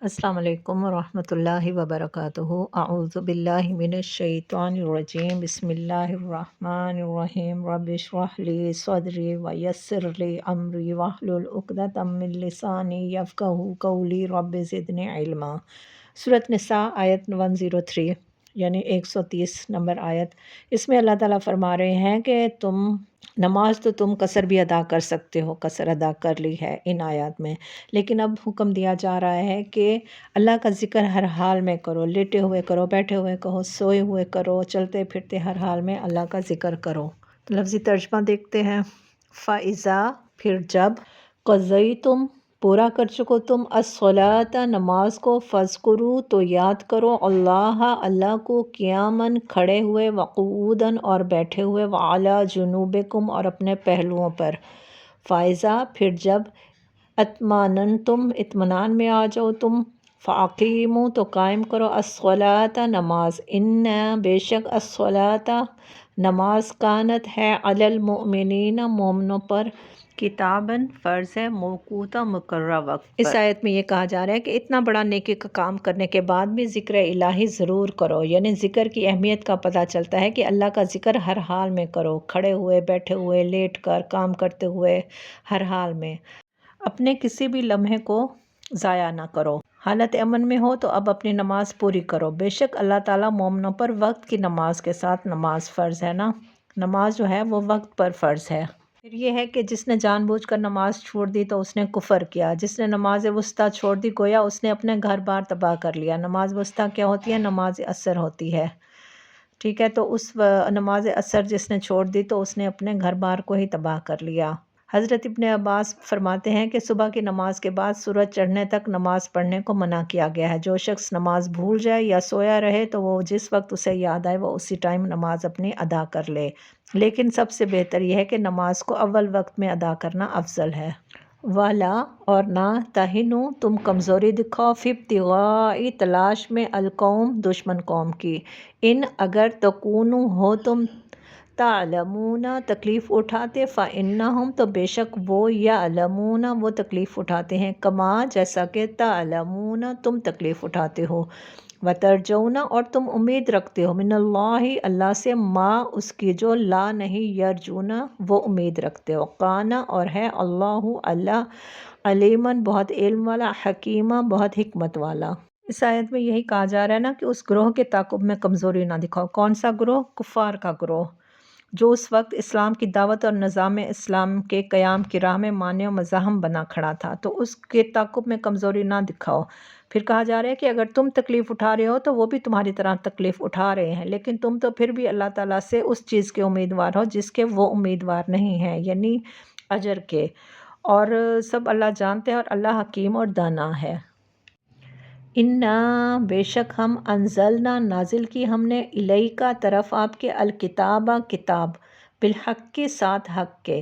السلام علیکم ورحمۃ اللہ وبرکاتہ۔ اعوذ باللہ من الشیطان الرجیم، بسم اللہ الرحمن الرحیم۔ رب اشرح لی صدری ویسر لی امری واحلل عقدۃ من لسانی یفقہوا قولی، رب زدنی علما۔ سورۃ نساء آیت 103 یعنی 130 نمبر آیت۔ اس میں اللہ تعالیٰ فرما رہے ہیں کہ نماز تو تم قصر بھی ادا کر سکتے ہو، قصر ادا کر لی ہے ان آیات میں، لیکن اب حکم دیا جا رہا ہے کہ اللہ کا ذکر ہر حال میں کرو، لیٹے ہوئے کرو، بیٹھے ہوئے کہو، سوئے ہوئے کرو، چلتے پھرتے ہر حال میں اللہ کا ذکر کرو۔ تو لفظی ترجمہ دیکھتے ہیں۔ فَإِذَا پھر جب، قضیتم پورا کر چکو تم، الصلاۃ نماز کو، فاذکروا تو یاد کرو، اللہ کو، قیاماً کھڑے ہوئے، وقعوداً اور بیٹھے ہوئے، وعلی جنوبکم اور اپنے پہلوؤں پر۔ فَإِذَا پھر جب، اطمأننتم اطمینان میں آ جاؤ تم، فَأَقِیمُوا تو قائم کرو، الصلاۃ نماز، ان بے شک الصلاۃ نماز، کانت ہے، علی المؤمنین مومنوں پر، کتاباً فرض ہے، موقوتا مقررہ وقت پر۔ اس آیت میں یہ کہا جا رہا ہے کہ اتنا بڑا نیکی کا کام کرنے کے بعد بھی ذکر الہی ضرور کرو، یعنی ذکر کی اہمیت کا پتہ چلتا ہے کہ اللہ کا ذکر ہر حال میں کرو، کھڑے ہوئے، بیٹھے ہوئے، لیٹ کر، کام کرتے ہوئے، ہر حال میں۔ اپنے کسی بھی لمحے کو ضائع نہ کرو۔ حالت امن میں ہو تو اب اپنی نماز پوری کرو، بے شک اللہ تعالیٰ مومنوں پر وقت کی نماز کے ساتھ، نماز فرض ہے نا، نماز جو ہے وہ وقت پر فرض ہے۔ پھر یہ ہے کہ جس نے جان بوجھ کر نماز چھوڑ دی تو اس نے کفر کیا، جس نے نماز وسطیٰ چھوڑ دی گویا اس نے اپنے گھر بار تباہ کر لیا۔ نماز وسطیٰ کیا ہوتی ہے؟ نماز عصر ہوتی ہے، ٹھیک ہے، تو اس نماز عصر جس نے چھوڑ دی تو اس نے اپنے گھر بار کو ہی تباہ کر لیا۔ حضرت ابن عباس فرماتے ہیں کہ صبح کی نماز کے بعد سورج چڑھنے تک نماز پڑھنے کو منع کیا گیا ہے۔ جو شخص نماز بھول جائے یا سویا رہے تو وہ جس وقت اسے یاد آئے وہ اسی ٹائم نماز اپنی ادا کر لے، لیکن سب سے بہتر یہ ہے کہ نماز کو اول وقت میں ادا کرنا افضل ہے۔ وَلَا اور نہ، تَہِنُوا تم کمزوری دکھاؤ، فِی ابتغاء تلاش میں، القوم دشمن قوم کی، ان اگر تکونوا ہو تم، تعلمون تکلیف اٹھاتے، فإنہم تو بے شک وہ، یعلمون وہ تکلیف اٹھاتے ہیں، کما جیسا کہ تعلمون تم تکلیف اٹھاتے ہو، وترجون اور تم امید رکھتے ہو، من اللہ اللہ سے، ما اس کی جو لا نہیں یرجون وہ امید رکھتے ہو، کان اور ہے، اللہ علیماً بہت علم والا، حکیمہ بہت حکمت والا۔ اس آیت میں یہی کہا جا رہا ہے نا کہ اس گروہ کے تعاقب میں کمزوری نہ دکھاؤ۔ کون سا گروہ؟ کفار کا گروہ، جو اس وقت اسلام کی دعوت اور نظام اسلام کے قیام کی راہ میں مانع و مزاحم بنا کھڑا تھا، تو اس کے تعاقب میں کمزوری نہ دکھاؤ۔ پھر کہا جا رہا ہے کہ اگر تم تکلیف اٹھا رہے ہو تو وہ بھی تمہاری طرح تکلیف اٹھا رہے ہیں، لیکن تم تو پھر بھی اللہ تعالیٰ سے اس چیز کے امیدوار ہو جس کے وہ امیدوار نہیں ہیں، یعنی اجر کے، اور سب اللہ جانتے ہیں اور اللہ حکیم اور دانا ہے۔ انا بے شک ہم، انزلنا نازل کی ہم نے، الیک طرف آپ کے، الکتاب کتاب، بالحق کے ساتھ حق کے۔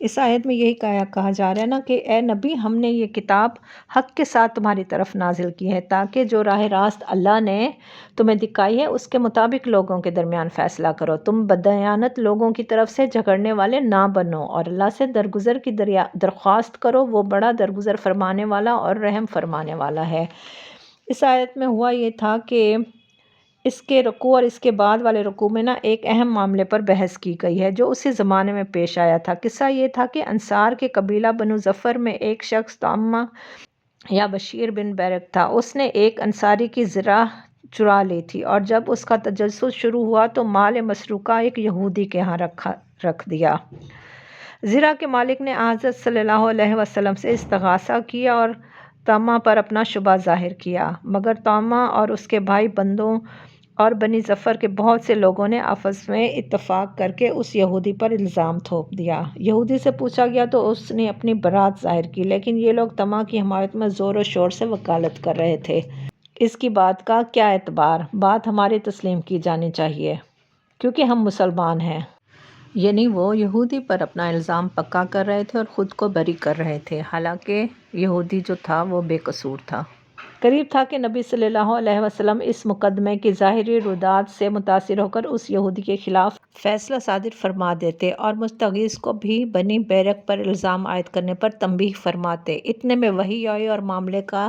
اس آیت میں یہی کہا جا رہا ہے نا کہ اے نبی ہم نے یہ کتاب حق کے ساتھ تمہاری طرف نازل کی ہے، تاکہ جو راہ راست اللہ نے تمہیں دکھائی ہے اس کے مطابق لوگوں کے درمیان فیصلہ کرو، تم بدیانت لوگوں کی طرف سے جھگڑنے والے نہ بنو، اور اللہ سے درگزر کی درخواست کرو، وہ بڑا درگزر فرمانے والا اور رحم فرمانے والا ہے۔ اس آیت میں ہوا یہ تھا کہ اس کے رکوع اور اس کے بعد والے رکوع میں نا ایک اہم معاملے پر بحث کی گئی ہے جو اسی زمانے میں پیش آیا تھا۔ قصہ یہ تھا کہ انصار کے قبیلہ بنو ظفر میں ایک شخص طعمہ یا بشیر بن بیرک تھا، اس نے ایک انصاری کی زرع چرا لی تھی، اور جب اس کا تجسس شروع ہوا تو مال مسروقہ ایک یہودی کے ہاں رکھ دیا۔ زرع کے مالک نے حضرت صلی اللہ علیہ وسلم سے استغاثہ کیا اور طعمہ پر اپنا شبہ ظاہر کیا، مگر طعمہ اور اس کے بھائی بندوں اور بنی ظفر کے بہت سے لوگوں نے آپس میں اتفاق کر کے اس یہودی پر الزام تھوپ دیا۔ یہودی سے پوچھا گیا تو اس نے اپنی برات ظاہر کی، لیکن یہ لوگ طمع کی حمایت میں زور و شور سے وکالت کر رہے تھے۔ اس کی بات کا کیا اعتبار؟ بات ہماری تسلیم کی جانی چاہیے کیونکہ ہم مسلمان ہیں۔ یعنی وہ یہودی پر اپنا الزام پکا کر رہے تھے اور خود کو بری کر رہے تھے، حالانکہ یہودی جو تھا وہ بے قصور تھا۔ قریب تھا کہ نبی صلی اللہ علیہ وسلم اس مقدمے کی ظاہری رودات سے متاثر ہو کر اس یہودی کے خلاف فیصلہ صادر فرما دیتے اور مستغیث کو بھی بنی بیرک پر الزام عائد کرنے پر تنبیہ فرماتے۔ اتنے میں وحی آئی اور معاملے کا